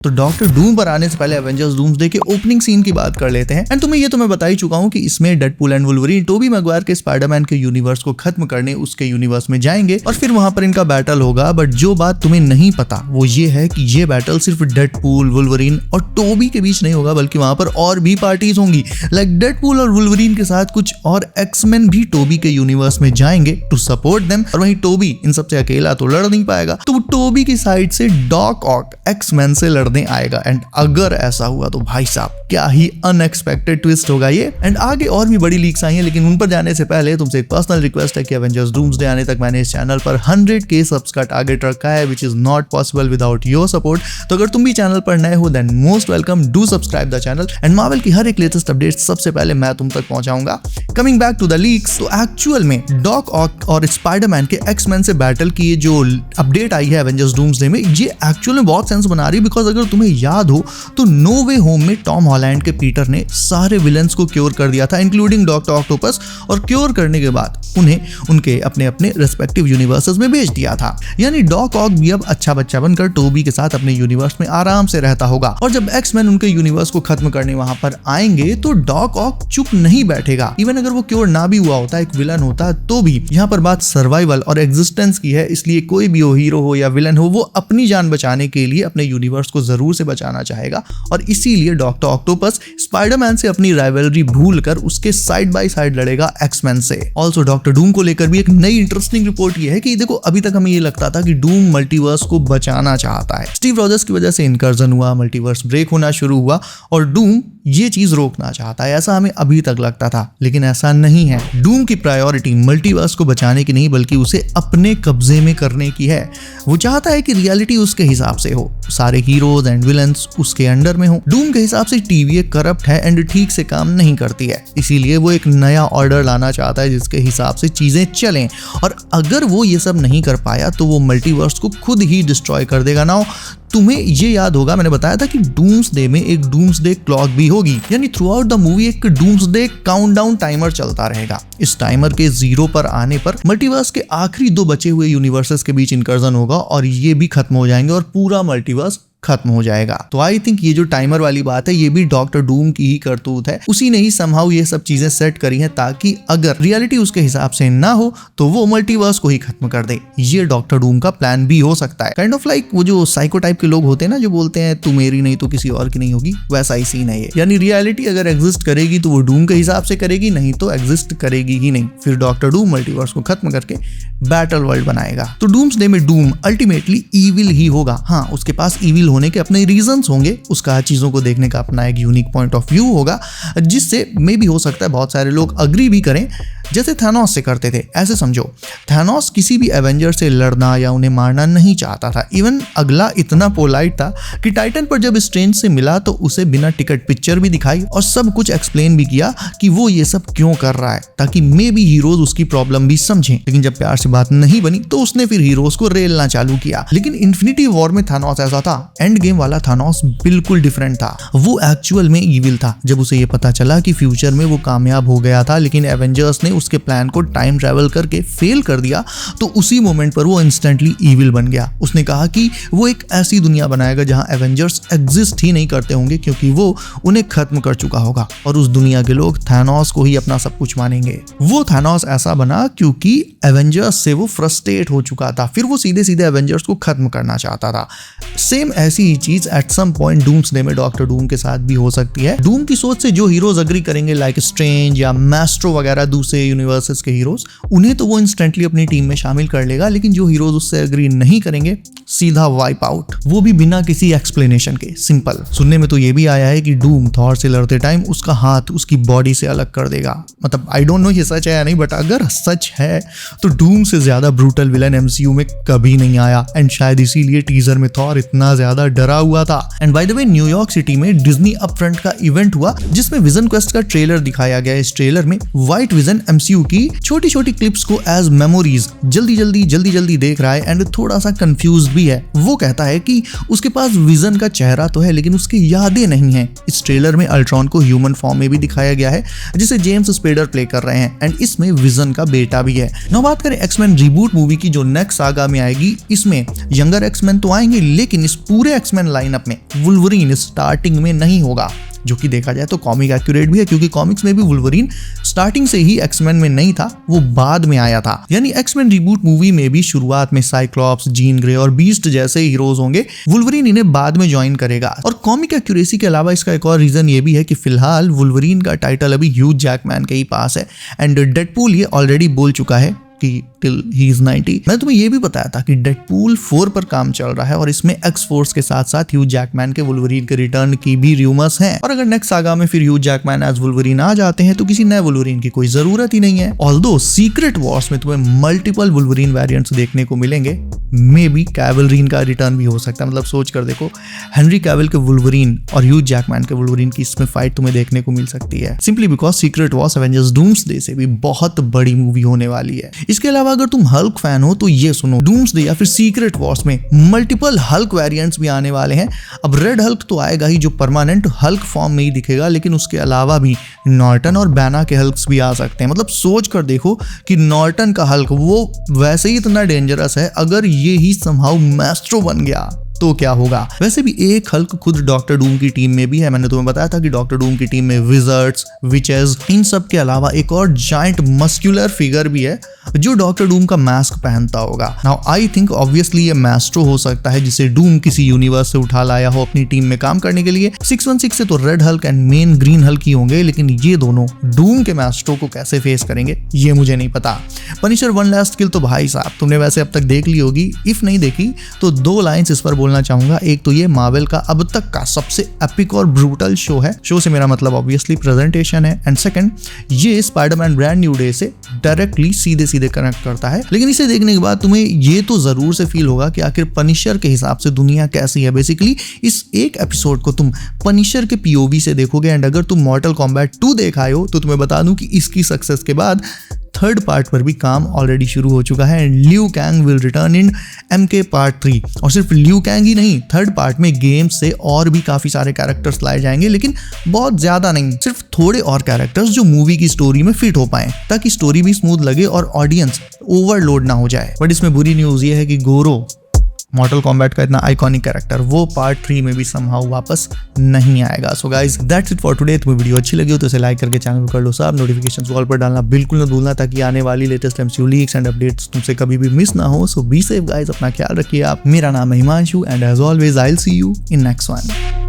तो डॉक्टर डूम पर आने से पहले एवेंजर्स डूम्सडे के ओपनिंग सीन की बात कर लेते हैं। एंड तुम्हें ये तो मैं बता ही चुका हूं कि इसमें Deadpool and Wolverine Toby Maguire के स्पाइडरमैन के यूनिवर्स को खत्म करने उसके यूनिवर्स में जाएंगे और फिर वहां पर इनका बैटल होगा। बट जो बात तुम्हें नहीं पता वो ये है कि ये बैटल सिर्फ डेडपूल, वुल्वरीन और टोबी के बीच नहीं होगा, बल्कि वहां पर और भी पार्टीज होंगी। लाइक डेडपूल और वुल्वरीन के साथ कुछ और एक्समैन भी टोबी के यूनिवर्स में जाएंगे टू सपोर्ट देम। और वहीं टोबी इन सबसे अकेला तो लड़ नहीं पाएगा, तो वो टोबी की साइड से डॉक ऑक एक्समैन से लड़ने आएगा। एंड अगर ऐसा हुआ तो भाई साहब क्या ही अनएक्सपेक्टेड ट्विस्ट होगा ये। एंड आगे और भी बड़ी लीक्स आई हैं, लेकिन उन पर जाने से पहले तुमसे एक पर्सनल रिक्वेस्ट है कि एवेंजर्स डूम्सडे आने तक मैंने इस चैनल पर 100K सब्स का टारगेट रखा है, which is not possible without your support. तो अगर तुम भी चैनल पर नए हो then most welcome, do subscribe the channel and Marvel की हर एक लेटेस्ट अपडेट सबसे पहले मैं तुम तक पहुंचाऊंगा। Coming back to the leaks, तो एक्चुअल में डॉक ऑक और स्पाइडरमैन के एक्समैन से बैटल की जो अपडेट आई है एवेंजर्स डूम्सडे में, ये एक्चुअल में बहुत सेंस बना रही है। बिकॉज अगर तुम्हें याद हो तो नो वे होम में टॉम हॉलैंड के पीटर ने सारे विलन्स को क्योर कर दिया था, इंक्लूडिंग डॉक्टर ऑक्टोपस। और क्योर करने के बाद उन्हें उनके अपने अपने रेस्पेक्टिव यूनिवर्सेस में भेज दिया था। यानी डॉक ऑक भी अब अच्छा बच्चा बनकर टोबी के साथ अपने यूनिवर्स में आराम से रहता होगा। और जब एक्समैन उनके यूनिवर्स को खत्म करने वहां पर आएंगे तो डॉक ऑक चुप नहीं बैठेगा। इवन अगर वो क्योर ना भी हुआ होता, एक विलन होता, तो भी यहाँ पर बात सर्वाइवल और एग्जिस्टेंस की है। इसलिए कोई भी हो, हीरो हो या विलन हो, वो अपनी जान बचाने के लिए अपने यूनिवर्स को जरूर से बचाना चाहेगा। और इसीलिए डॉक्टर ऑक्टोपस स्पाइडरमैन से अपनी राइवलरी भूलकर उसके साइड बाय साइड लड़ेगा एक्समैन से। ऑल्सो डॉक्टर डूम को लेकर भी एक नई इंटरेस्टिंग रिपोर्ट ये है कि देखो अभी तक हमें ये लगता था कि डूम मल्टीवर्स को बचाना चाहता है। स्टीव रॉजर्स की वजह से इनकर्जन हुआ, मल्टीवर्स ब्रेक होना शुरू हुआ और डूम ये चीज रोकना चाहता है, ऐसा हमें अभी तक लगता था। लेकिन ऐसा नहीं है। डूम की प्रायोरिटी मल्टीवर्स को बचाने की नहीं, बल्कि उसे अपने कब्जे में करने की है। वो चाहता है कि रियलिटी उसके हिसाब से हो, सारे हीरोज एंड विलन्स उसके अंडर में हो। डूम के हिसाब से टीवी करप्ट है एंड ठीक से काम नहीं करती है, इसीलिए वो एक नया ऑर्डर लाना चाहता है जिसके हिसाब से चीजें चलें। और अगर वो ये सब नहीं कर पाया तो वो मल्टीवर्स को खुद ही डिस्ट्रॉय कर देगा। नाउ तुम्हें ये याद होगा, मैंने बताया था कि डूम्सडे में एक डूम्सडे क्लॉक भी होगी, यानी थ्रू आउट द मूवी एक डूम्सडे काउंटडाउन टाइमर चलता रहेगा। इस टाइमर के 0 पर आने पर मल्टीवर्स के आखिरी 2 बचे हुए यूनिवर्सेस के बीच इनकर्जन होगा और ये भी खत्म हो जाएंगे और पूरा मल्टीवर्स खत्म हो जाएगा। तो आई थिंक ये जो टाइमर वाली बात है ये भी डॉक्टर डूम की ही करतूत है। उसी ने ही समहाउ ये सब चीजें सेट करी हैं ताकि अगर रियलिटी उसके हिसाब से ना हो तो वो मल्टीवर्स को ही खत्म कर दे। ये डॉक्टर डूम का प्लान भी हो सकता है। काइंड ऑफ लाइक वो जो साइको टाइप के लोग होते हैं ना, जो बोलते हैं तू मेरी नहीं तो किसी और की नहीं होगी, वैसा ही सीन है ये। यानी रियलिटी अगर एग्जिस्ट करेगी तो वो डूम के हिसाब से करेगी, नहीं तो एग्जिस्ट करेगी ही नहीं। फिर डॉक्टर डूम मल्टीवर्स को खत्म करके बैटल वर्ल्ड बनाएगा। तो डूम्सडे में डूम अल्टीमेटली ईविल ही होगा। हाँ, उसके पास ईविल होने के अपने रीजंस होंगे, उसका चीजों को देखने का अपना एक यूनिक पॉइंट ऑफ व्यू होगा, जिससे मे भी हो सकता है बहुत सारे लोग अग्री भी करें, जैसे थैनोस से करते थे। ऐसे समझो, थैनोस किसी भी एवेंजर से लड़ना या उन्हें मारना नहीं चाहता था। इवन अगला इतना पोलाइट था कि टाइटन पर जब स्ट्रेंज से मिला तो उसे बिना टिकट पिक्चर भी दिखाई और सब कुछ एक्सप्लेन भी किया कि वो ये सब क्यों कर रहा है, ताकि मे बी हीरोज उसकी प्रॉब्लम भी समझें। लेकिन जब प्यार से बात नहीं बनी तो उसने फिर हीरोज को रेलना चालू किया। लेकिन इन्फिनिटी वॉर में थैनोस ऐसा था, एंड गेम वाला थैनोस बिल्कुल डिफरेंट था। वो एक्चुअल में ईविल था। जब उसे ये पता चला कि फ्यूचर में वो कामयाब हो गया था लेकिन एवेंजर्स ने उसके प्लान को टाइम ट्रैवल करके फेल कर दिया, तो उसी मोमेंट पर वो इंस्टेंटली ईविल बन गया। उसने कहा कि वो एक ऐसी दुनिया बनाएगा जहां एवेंजर्स एग्जिस्ट ही नहीं करते होंगे, क्योंकि वो उन्हें खत्म कर चुका होगा और उस दुनिया के लोग थैनोस को ही अपना सब कुछ मानेंगे। वो थैनोस ऐसा बना क्योंकि एवेंजर्स से वो फ्रस्ट्रेट हो चुका था। फिर वो सीधे सीधे एवेंजर्स को खत्म करना चाहता था। सेम ऐसी ही चीज एट सम पॉइंट डूम्सडे में डॉक्टर डूम के साथ भी हो सकती है। डूम की सोच से जो हीरोज अग्री करेंगे, लाइक स्ट्रेंज या मैस्ट्रो वगैरह दूसरे यूनिवर्सेस के हीरोज, उन्हें तो वो इंस्टेंटली अपनी टीम में शामिल कर लेगा। लेकिन जो हीरोज उससे अग्री नहीं करेंगे, सीधा वाइप आउट, वो भी बिना किसी एक्सप्लेनेशन के। सिंपल। सुनने में तो ये भी आया है कि डूम थॉर से लड़ते टाइम उसका हाथ उसकी बॉडी से अलग कर देगा। मतलब आई डोंट नो ये सच है या नहीं, बट अगर सच है तो डूम से ज्यादा ब्रूटल विलन एमसीयू में कभी नहीं आया, एंड शायद इसीलिए टीजर में थॉर इतना ज्यादा डरा हुआ था। And by the way, New York city में डिज्नी अपफ्रंट का इवेंट हुआ जिसमें विजन क्वेस्ट का ट्रेलर दिखाया गया। इस ट्रेलर में व्हाइट विजन एमसीयू की छोटी छोटी क्लिप्स को एज मेमोरीज जल्दी देख रहा है एंड थोड़ा सा कंफ्यूज भी है। वो कहता है कि उसके पास विजन का चेहरा तो है लेकिन उसकी यादें नहीं है। इस ट्रेलर में अल्ट्रॉन को ह्यूमन फॉर्म में भी दिखाया गया है जिसे जेम्स स्पेडर प्ले कर रहे हैं एंड इसमें विजन का बेटा भी है। now बात करें एक्समैन रिबूट मूवी की जो नेक्स्ट सागा में आएगी, इसमें यंगर एक्समैन तो आएंगे लेकिन इस पूरे एक्समैन लाइनअप में वुल्वरीन स्टार्टिंग में नहीं होगा, जो कि देखा जाए तो कॉमिक एक्यूरेट भी है क्योंकि कॉमिक्स में भी वुल्वरीन स्टार्टिंग से ही एक्समैन में नहीं था, वो बाद में आया था। यानी एक्समैन रिबूट मूवी में भी शुरुआत में साइक्लॉप्स, जीन ग्रे और बीस्ट जैसे हीरोज होंगे, वुल्वरीन इन्हें बाद में ज्वाइन करेगा। और कॉमिक एक्यूरेसी के अलावा इसका एक और रीजन ये भी है कि फिलहाल वुल्वरीन का टाइटल अभी ह्यूज जैकमैन के ही पास है एंड डेडपूल ये ऑलरेडी बोल चुका है कि टिल ही इज 90। मैंने तुम्हें ये भी बताया था कि डेडपूल 4 पर काम चल रहा है और इसमें एक्स फोर्स के साथ साथ ह्यूज जैकमैन के वुल्वरीन के रिटर्न की भी रूमर्स हैं। और अगर नेक्स्ट सागा में फिर ह्यूज जैकमैन एज वुल्वरीन आ जाते हैं तो किसी नए वुल्वरीन की कोई जरूरत ही नहीं है। ऑल्दो सीक्रेट वॉर्स में तुम्हें मल्टीपल वुल्वरीन वेरिएंट्स देखने को मिलेंगे, मे बी कैवलरीन का रिटर्न भी हो सकता है। मतलब सोच कर देखो, हेनरी कैविल के वुल्वरीन और ह्यूज जैकमैन के वुल्वरीन की इसमें फाइट तुम्हें देखने को मिल सकती है, simply because secret Wars Avengers doomsday से भी बहुत बड़ी मूवी होने वाली है। इसके अलावा अगर तुम हल्क फैन हो तो ये सुनो, डूम्सडे या फिर सीक्रेट वॉर्स में मल्टीपल हल्क वेरिएंट्स भी आने वाले हैं। अब रेड हल्क तो आएगा ही जो परमानेंट हल्क फॉर्म में ही दिखेगा, लेकिन उसके अलावा भी नॉर्टन और बैना के हल्क्स भी आ सकते हैं। मतलब सोच कर देखो कि नॉर्टन का हल्क वो वैसे ही इतना डेंजरस है, अगर ये ही समहाउ मैस्ट्रो बन गया तो क्या होगा। वैसे भी एक हल्क खुद डॉक्टर डूम की टीम में भी है। मैंने तुम्हें बताया था कि डॉक्टर डूम की टीम में विजर्ड्स, विचेस, इन सब के अलावा एक और जायंट मस्कुलर फिगर भी है जो डॉक्टर डूम का मास्क पहनता होगा। नाउ आई थिंक ऑब्वियसली ये मैस्ट्रो हो सकता है जिसे डूम किसी यूनिवर्स से उठा लाया हो अपनी टीम में काम करने के लिए। 616 से तो red Hulk and main green Hulk ही होंगे, लेकिन ये दोनों डूम के मैस्ट्रो को कैसे फेस करेंगे ये मुझे नहीं पता। पनिशर वन लास्ट किल तो भाई साहब तुमने वैसे अब तक देख ली होगी, इफ नहीं देखी तो 2 लाइंस इस पर बोलना चाहूंगा। एक तो ये मार्वल का अब तक का सबसे एपिक और ब्रूटल शो है, शो से मेरा मतलब ऑब्वियसली प्रेजेंटेशन है, एंड सेकंड ये स्पाइडरमैन ब्रांड न्यू डे से डायरेक्टली सीधे कनेक्ट करता है। लेकिन इसे देखने के बाद तुम्हें ये तो जरूर से फील होगा कि आखिर पनिशर के हिसाब से दुनिया कैसी है। बेसिकली इस एक एपिसोड को तुम पनिशर के पीओवी से देखोगे एंड अगर तुम मॉर्टल कॉम्बैट 2 देखा हो तो तुम्हें बता दूं कि इसकी सक्सेस के बाद 3rd पार्ट पर भी काम ऑलरेडी शुरू हो चुका है and Liu Kang will return in MK part 3। और सिर्फ लियू कैंग ही नहीं, 3rd पार्ट में गेम से और भी काफी सारे कैरेक्टर्स लाए जाएंगे, लेकिन बहुत ज्यादा नहीं, सिर्फ थोड़े और कैरेक्टर्स जो मूवी की स्टोरी में फिट हो पाए ताकि स्टोरी भी स्मूथ लगे और ऑडियंस ओवरलोड ना हो जाए। बट इसमें बुरी न्यूज ये है कि गोरो, मॉर्टल कॉम्बैट का इतना आइकॉनिक कैरेक्टर, वो पार्ट 3 में भी समहाउ वापस नहीं आएगा। So guys that's it for today. तुम्हें वीडियो अच्छी लगी हो तो इसे लाइक करके चैनल को कर लो सब, नोटिफिकेशंस ऑल पर डालना बिल्कुल ना भूलना ताकि आने वाली latest MCU leaks and updates तुमसे कभी भी मिस ना हो। सो बी सेफ गाइस, अपना ख्याल रखिए आप। मेरा नाम है Himanshu and as always I will see you in next one.